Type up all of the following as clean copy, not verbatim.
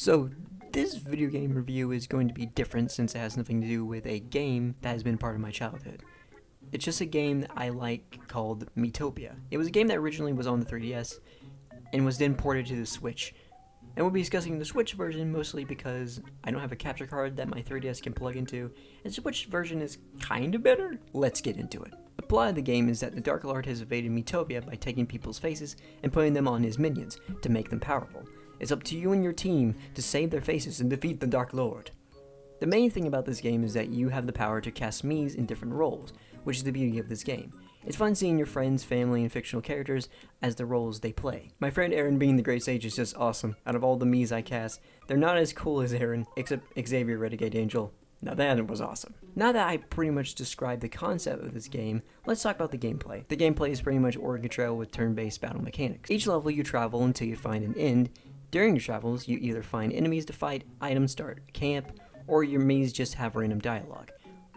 So, this video game review is going to be different since it has nothing to do with a game that has been part of my childhood. It's just a game that I like called Miitopia. It was a game that originally was on the 3DS and was then ported to the Switch. And we'll be discussing the Switch version mostly because I don't have a capture card that my 3DS can plug into, and the Switch version is kind of better. Let's get into it. The plot of the game is that the Dark Lord has invaded Miitopia by taking people's faces and putting them on his minions to make them powerful. It's up to you and your team to save their faces and defeat the Dark Lord. The main thing about this game is that you have the power to cast Miis in different roles, which is the beauty of this game. It's fun seeing your friends, family, and fictional characters as the roles they play. My friend Aaron being the Great Sage is just awesome. Out of all the Miis I cast, they're not as cool as Aaron, except Xavier Renegade Angel. Now that was awesome. Now that I pretty much described the concept of this game, let's talk about the gameplay. The gameplay is pretty much Oregon Trail with turn-based battle mechanics. Each level you travel until you find an end. During your travels, you either find enemies to fight, items start camp, or your Miis just have random dialogue.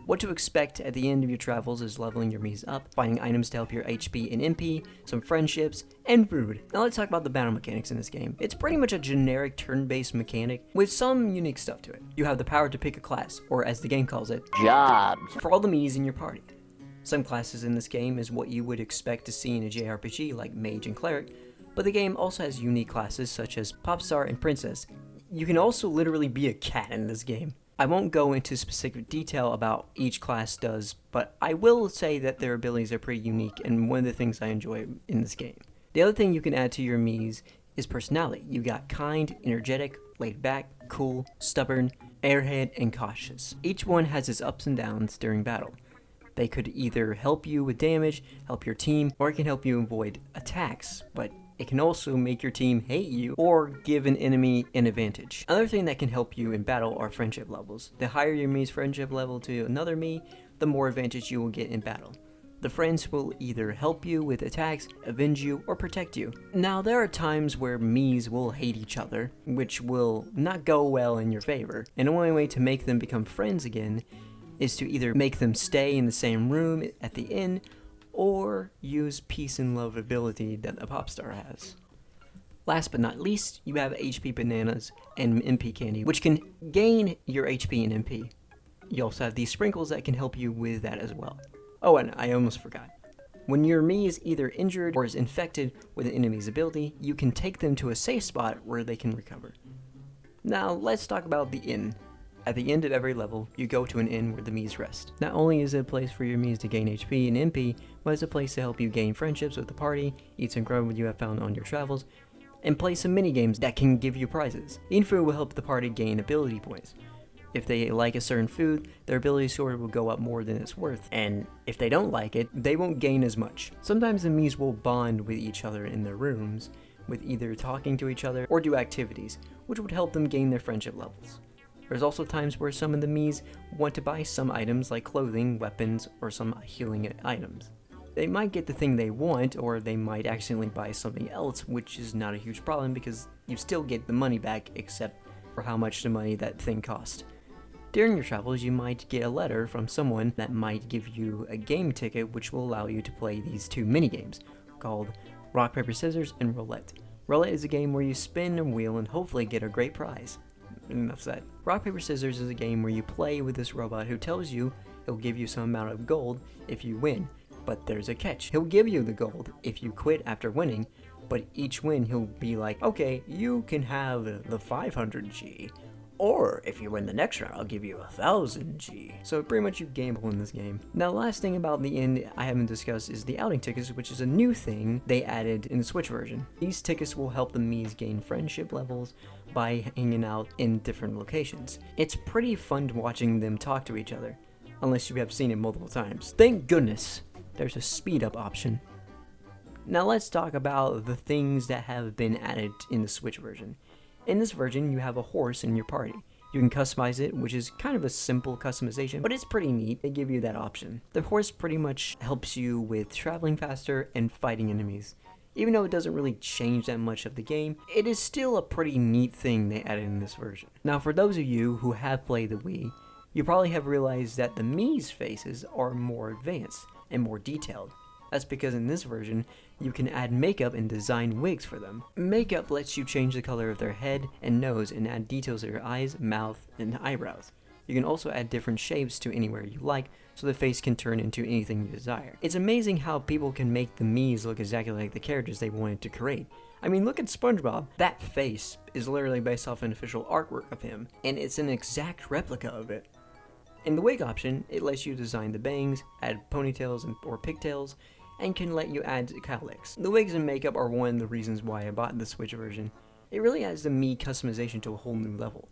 What to expect at the end of your travels is leveling your Miis up, finding items to help your HP and MP, some friendships, and food. Now let's talk about the battle mechanics in this game. It's pretty much a generic turn-based mechanic with some unique stuff to it. You have the power to pick a class, or as the game calls it, jobs, for all the Miis in your party. Some classes in this game is what you would expect to see in a JRPG like Mage and Cleric, but the game also has unique classes such as Popstar and Princess. You can also literally be a cat in this game. I won't go into specific detail about each class does, but I will say that their abilities are pretty unique and one of the things I enjoy in this game. The other thing you can add to your Miis is personality. You got kind, energetic, laid back, cool, stubborn, airhead, and cautious. Each one has its ups and downs during battle. They could either help you with damage, help your team, or it can help you avoid attacks, but it can also make your team hate you or give an enemy an advantage. Another thing that can help you in battle are friendship levels. The higher your Mii's friendship level to another Mii, the more advantage you will get in battle. The friends will either help you with attacks, avenge you, or protect you. Now there are times where Mii's will hate each other, which will not go well in your favor, and the only way to make them become friends again is to either make them stay in the same room at the inn, or use peace and love ability that a Popstar has. Last but not least, you have HP bananas and MP candy, which can gain your HP and MP. You also have these sprinkles that can help you with that as well. Oh, and I almost forgot. When your Mii is either injured or is infected with an enemy's ability, you can take them to a safe spot where they can recover. Now, let's talk about the inn. At the end of every level, you go to an inn where the Miis rest. Not only is it a place for your Miis to gain HP and MP, but it's a place to help you gain friendships with the party, eat some grub you have found on your travels, and play some minigames that can give you prizes. Eating food will help the party gain ability points. If they like a certain food, their ability score will go up more than it's worth, and if they don't like it, they won't gain as much. Sometimes the Miis will bond with each other in their rooms, with either talking to each other or do activities, which would help them gain their friendship levels. There's also times where some of the Miis want to buy some items like clothing, weapons, or some healing items. They might get the thing they want, or they might accidentally buy something else, which is not a huge problem because you still get the money back except for how much the money that thing cost. During your travels, you might get a letter from someone that might give you a game ticket which will allow you to play these two minigames called Rock, Paper, Scissors, and Roulette. Roulette is a game where you spin a wheel and hopefully get a great prize. Enough said. Rock, Paper, Scissors is a game where you play with this robot who tells you he'll give you some amount of gold if you win, but there's a catch. He'll give you the gold if you quit after winning, but each win he'll be like, okay, you can have the 500G, or if you win the next round, I'll give you 1000G. So pretty much you gamble in this game. Now, the last thing about the end I haven't discussed is the outing tickets, which is a new thing they added in the Switch version. These tickets will help the Miis gain friendship levels by hanging out in different locations. It's pretty fun watching them talk to each other, unless you have seen it multiple times. Thank goodness there's a speed up option. Now let's talk about the things that have been added in the Switch version. In this version, you have a horse in your party. You can customize it, which is kind of a simple customization, but it's pretty neat. They give you that option. The horse pretty much helps you with traveling faster and fighting enemies. Even though it doesn't really change that much of the game, it is still a pretty neat thing they added in this version. Now, for those of you who have played the Wii, you probably have realized that the Mii's faces are more advanced and more detailed. That's because in this version, you can add makeup and design wigs for them. Makeup lets you change the color of their head and nose and add details to their eyes, mouth, and eyebrows. You can also add different shapes to anywhere you like, so the face can turn into anything you desire. It's amazing how people can make the Miis look exactly like the characters they wanted to create. I mean, look at SpongeBob. That face is literally based off an official artwork of him, and it's an exact replica of it. In the wig option, it lets you design the bangs, add ponytails or pigtails, and can let you add cowlicks. The wigs and makeup are one of the reasons why I bought the Switch version. It really adds the Mii customization to a whole new level.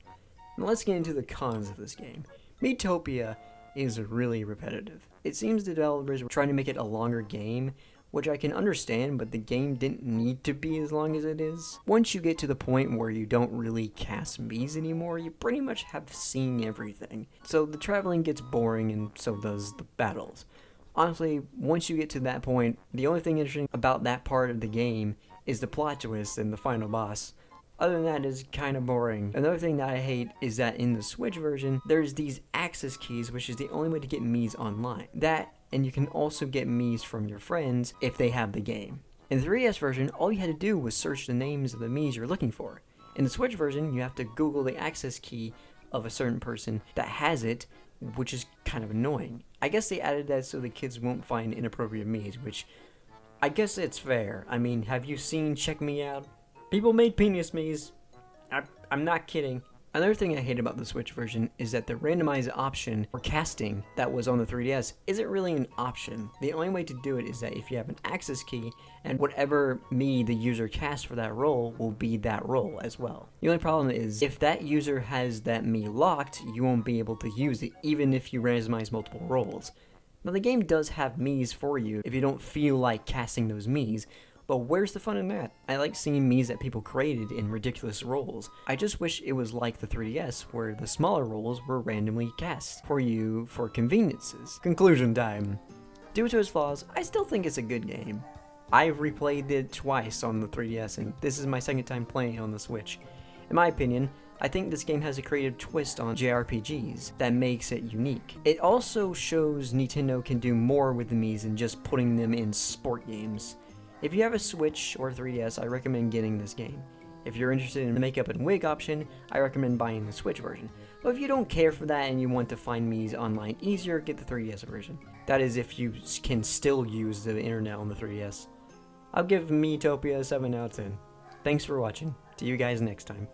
Now let's get into the cons of this game. Miitopia is really repetitive. It seems the developers were trying to make it a longer game, which I can understand, but the game didn't need to be as long as it is. Once you get to the point where you don't really cast Miis anymore, you pretty much have seen everything. So the traveling gets boring, and so does the battles. Honestly, once you get to that point, the only thing interesting about that part of the game is the plot twist and the final boss. Other than that, it's kind of boring. Another thing that I hate is that in the Switch version, there's these access keys, which is the only way to get Miis online. That, and you can also get Miis from your friends if they have the game. In the 3DS version, all you had to do was search the names of the Miis you're looking for. In the Switch version, you have to Google the access key of a certain person that has it, which is kind of annoying. I guess they added that so the kids won't find inappropriate Miis, which I guess it's fair. I mean, have you seen Check Me Out? People made penis Miis. I'm not kidding. Another thing I hate about the Switch version is that the randomized option for casting that was on the 3DS isn't really an option. The only way to do it is that if you have an access key, and whatever Mii the user casts for that role will be that role as well. The only problem is, if that user has that Mii locked, you won't be able to use it even if you randomize multiple roles. Now the game does have Miis for you if you don't feel like casting those Miis, but where's the fun in that? I like seeing Miis that people created in ridiculous roles. I just wish it was like the 3DS, where the smaller roles were randomly cast for you for conveniences. Conclusion time. Due to its flaws, I still think it's a good game. I've replayed it twice on the 3DS, and this is my second time playing it on the Switch. In my opinion, I think this game has a creative twist on JRPGs that makes it unique. It also shows Nintendo can do more with the Miis than just putting them in sport games. If you have a Switch or 3DS, I recommend getting this game. If you're interested in the makeup and wig option, I recommend buying the Switch version. But if you don't care for that and you want to find Miis online easier, get the 3DS version. That is if you can still use the internet on the 3DS. I'll give Miitopia a 7 out of 10. Thanks for watching. See you guys next time.